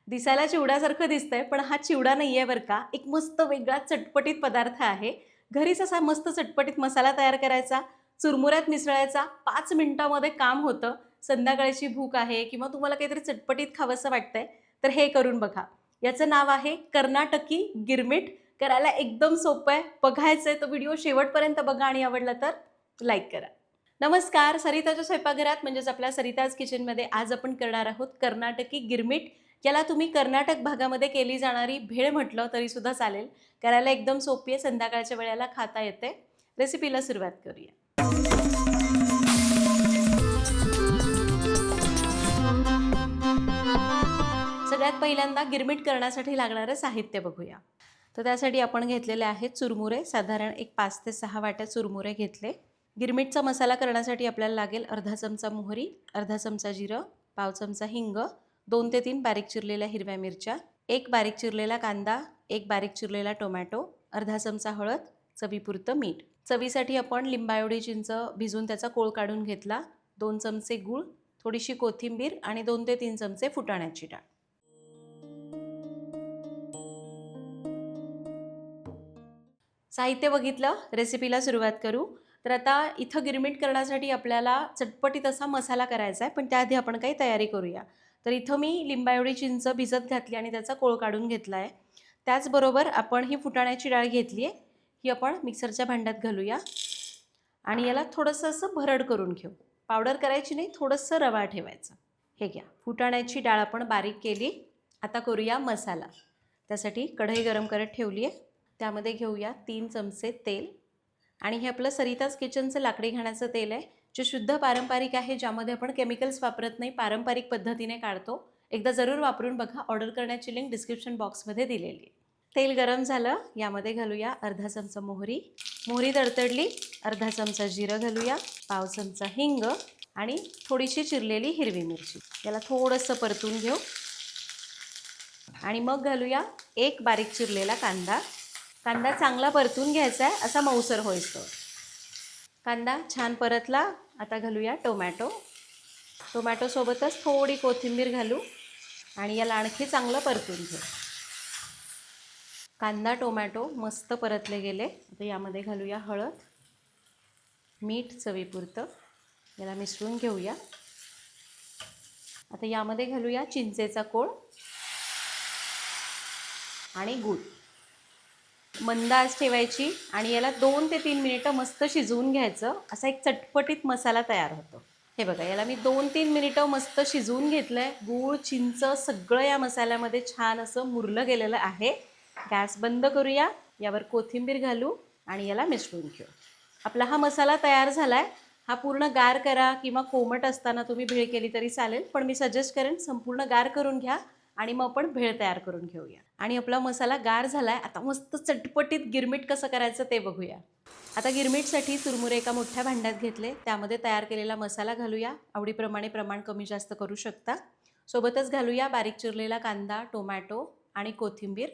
दिसायला चिवड्यासारखं दिसतंय, पण हा चिवडा नाहीये बरं का. एक मस्त वेगळा चटपटीत पदार्थ आहे. घरीच असा मस्त चटपटीत मसाला तयार करायचा, चुरमुऱ्यात मिसळायचा, 5 मिनिटामध्ये काम होतं. संध्याकाळची भूक आहे किंवा तुम्हाला काहीतरी चटपटीत खावंसं वाटतंय, तर हे करून बघा. याचं नाव आहे कर्नाटकी गिरमिट. करायला एकदम सोपं आहे. बघायचंय तर व्हिडिओ शेवटपर्यंत बघा आणि आवडला तर लाईक करा. नमस्कार, सरिताच्या स्वयंपाकघरात म्हणजेच आपल्या सरिताज किचनमध्ये आज आपण करणार आहोत कर्नाटकी गिरमिट. याला तुम्ही कर्नाटक भागामध्ये केली जाणारी भेळ म्हटलं तरी सुद्धा चालेल. करायला एकदम सोपी आहे, संध्याकाळच्या वेळेला खाता येते. रेसिपीला सुरुवात करूया. सगळ्यात पहिल्यांदा गिरमिट करण्यासाठी लागणारं साहित्य बघूया. तर त्यासाठी आपण घेतलेले आहेत चुरमुरे. साधारण एक 5 ते 6 वाट्या चुरमुरे घेतले. गिरमिटचा मसाला करण्यासाठी आपल्याला लागेल अर्धा चमचा मोहरी, अर्धा चमचा जिरं, पाव चमचा हिंग, 2 ते 3 बारीक चिरलेल्या हिरव्या मिरच्या, एक बारीक चिरलेला कांदा, एक बारीक चिरलेला टोमॅटो, अर्धा चमचा हळद, चवीपुरतं मीठ. चवीसाठी आपण लिंबाएवढी चिंच भिजून त्याचा कोळ काढून घेतला, 2 चमचे गूळ, थोडीशी कोथिंबीर आणि 2 ते 3 चमचे फुटाण्याची डाळ. साहित्य बघितलं, रेसिपीला सुरुवात करू. तर आता इथं गिरमिट करण्यासाठी आपल्याला चटपटीत असा मसाला करायचा आहे, पण त्याआधी आपण काही तयारी करूया. तर इथं मी लिंबाएवढी चिंच भिजत घातली आणि त्याचा कोळ काढून घेतला आहे. त्याचबरोबर आपण ही फुटाण्याची डाळ घेतली आहे, ही आपण मिक्सरच्या भांड्यात घालूया आणि याला थोडंसं असं भरड करून घेऊ. पावडर करायची नाही, थोडंसं रवा ठेवायचं. हे घ्या, फुटाण्याची डाळ आपण बारीक केली. आता करूया मसाला. त्यासाठी कढई गरम करत ठेवली आहे. त्यामध्ये घेऊया 3 चमचे तेल आणि हे आपलं सरिताज किचनचं लाकडी घाण्याचं तेल आहे, जे शुद्ध पारंपरिक आहे, ज्यामध्ये आपण केमिकल्स वापरत नाही, पारंपरिक पद्धतीने काढतो. एकदा जरूर वापरून बघा. ऑर्डर करण्याची लिंक डिस्क्रिप्शन बॉक्समध्ये दिलेली आहे. तेल गरम झालं, यामध्ये घालूया अर्धा चमचा मोहरी. मोहरी तडतडली, अर्धा चमचा जिरं घालूया, पाव चमचा हिंग आणि थोडीशी चिरलेली हिरवी मिरची. याला थोडंसं परतून घेऊ आणि मग घालूया एक बारीक चिरलेला कांदा. कांदा चांगला परतून घ्यायचा आहे, असा मऊसर होईस्तोवर. कांदा छान परतला. आता घालूया टोमॅटो. टोमॅटोसोबतच थोडी कोथिंबीर घालू आणि याला आणखी चांगलं परतून घेऊ. कांदा टोमॅटो मस्त परतले गेले. आता यामध्ये घालूया हळद, मीठ चवीपुरतं. याला मिसळून घेऊया. आता यामध्ये घालूया चिंचेचा कोळ आणि गूळ. मंद आच ठेवायची आणि याला 2 ते 3 मिनिटं मस्त शिजवून घ्यायचं. असा एक चटपटीत मसाला तयार होतो. हे बघा, याला मी 2-3 मिनिटं मस्त शिजवून घेतलं आहे. गूळ चिंच सगळं या मसाल्यामध्ये छान असं मुरलं गेलेलं आहे. गॅस बंद करूया. यावर कोथिंबीर घालू आणि याला मिसळून घेऊ. आपला हा मसाला तयार झाला आहे. हा पूर्ण गार करा किंवा कोमट असताना तुम्ही भेळ केली तरी चालेल, पण मी सजेस्ट करेन संपूर्ण गार करून घ्या आणि मग आपण भेळ तयार करून घेऊया. आणि आपला मसाला गार झाला आहे. आता मस्त चटपटीत गिरमिट कसं करायचं ते बघूया. आता गिरमिटसाठी चुरमुरे एका मोठ्या भांड्यात घेतले. त्यामध्ये तयार केलेला मसाला घालूया. आवडीप्रमाणे प्रमाण कमी जास्त करू शकता. सोबतच घालूया बारीक चिरलेला कांदा, टोमॅटो आणि कोथिंबीर.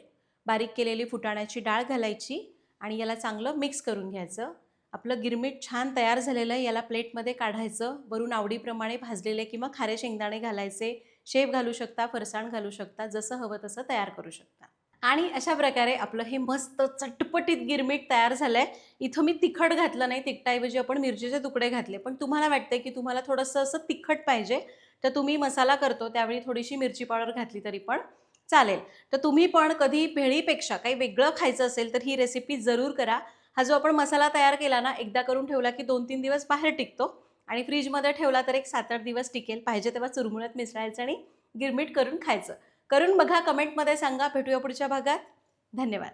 बारीक केलेली फुटाण्याची डाळ घालायची आणि याला चांगलं मिक्स करून घ्यायचं. आपलं गिरमिट छान तयार झालेलं आहे. याला प्लेटमध्ये काढायचं. वरून आवडीप्रमाणे भाजलेले किंवा खारे शेंगदाणे घालायचे. शेव घालू शकता, फरसाण घालू शकता, जसं हवं तसं तयार करू शकता. आणि अशा प्रकारे आपलं हे मस्त चटपटीत गिरमिट तयार झालं आहे. इथं मी तिखट घातलं नाही, तिखटाऐवजी आपण मिरचीचे तुकडे घातले. पण तुम्हाला वाटतं की तुम्हाला थोडंसं असं तिखट पाहिजे, तर तुम्ही मसाला करतो त्यावेळी थोडीशी मिरची पावडर घातली तरी पण चालेल. तर तुम्ही पण कधी भेळीपेक्षा काही वेगळं खायचं असेल तर ही रेसिपी जरूर करा. हा जो आपण मसाला तयार केला ना, एकदा करून ठेवला की 2-3 दिवस बाहेर टिकतो आणि फ्रीजमध्ये ठेवला तर एक 7-8 दिवस टिकेल. पाहिजे तेव्हा चुरमुऱ्यात मिसळायचं आणि गिरमिट करून खायचं. करून बघा, कमेंटमध्ये सांगा. भेटूया पुढच्या भागात. धन्यवाद.